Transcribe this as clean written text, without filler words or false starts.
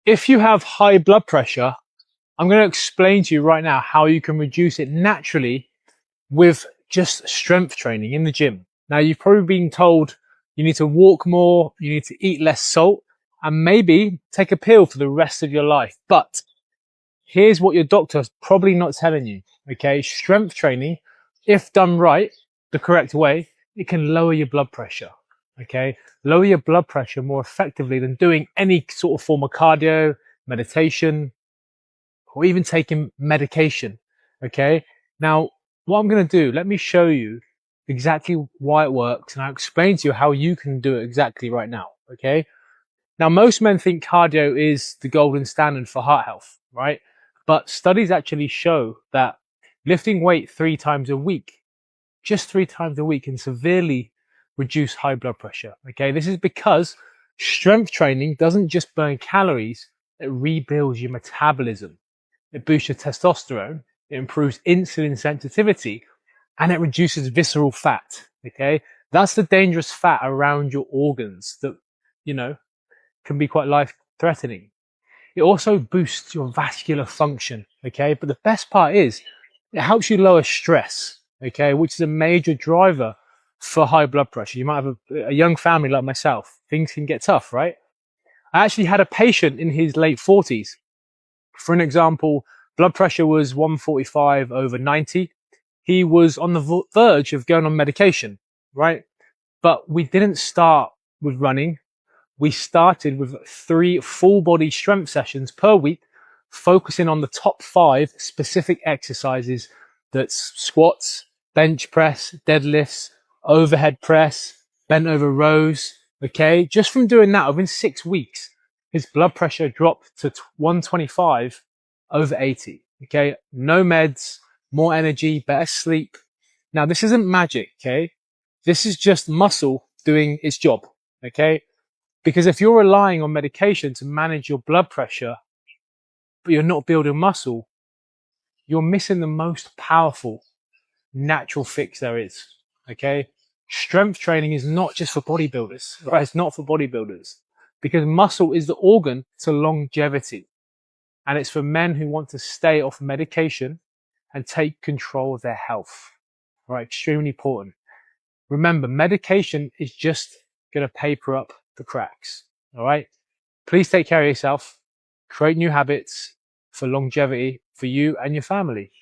If you have high blood pressure, I'm going to explain to you right now how you can reduce it naturally with just strength training in the gym. Now, you've probably been told you need to walk more, you need to eat less salt, and maybe take a pill for the rest of your life. But here's what your doctor's probably not telling you. Okay, strength training, if done right, the correct way, it can lower your blood pressure. Okay, lower your blood pressure more effectively than doing any sort of form of cardio, meditation, or even taking medication. Okay, now what I'm going to do, let me show you exactly why it works, and I'll explain to you how you can do it exactly right now. Okay, now most men think cardio is the golden standard for heart health, right? But studies actually show that lifting weight 3 times a week, just 3 times a week, can severely reduce high blood pressure. Okay, this is because strength training doesn't just burn calories, it rebuilds your metabolism. It boosts your testosterone, it improves insulin sensitivity, and it reduces visceral fat. Okay, that's the dangerous fat around your organs that, can be quite life threatening. It also boosts your vascular function. Okay, but the best part is it helps you lower stress. Okay, which is a major driver for high blood pressure. You might have a young family like myself. Things can get tough, right? I actually had a patient in his late 40s. For an example, blood pressure was 145/90. He was on the verge of going on medication, right? But we didn't start with running. We started with 3 full body strength sessions per week, focusing on the top 5 specific exercises. That's squats, bench press, deadlifts, overhead press, bent over rows. Okay, just from doing that within 6 weeks, his blood pressure dropped to 125/80. Okay, no meds, more energy, better sleep. Now, this isn't magic. Okay, this is just muscle doing its job. Okay, because if you're relying on medication to manage your blood pressure, but you're not building muscle, you're missing the most powerful natural fix there is. Okay, strength training is not just for bodybuilders, right? It's not for bodybuilders because muscle is the organ to longevity, and it's for men who want to stay off medication and take control of their health. Right, extremely important. Remember, medication is just going to paper up the cracks. All right, please take care of yourself, create new habits for longevity for you and your family.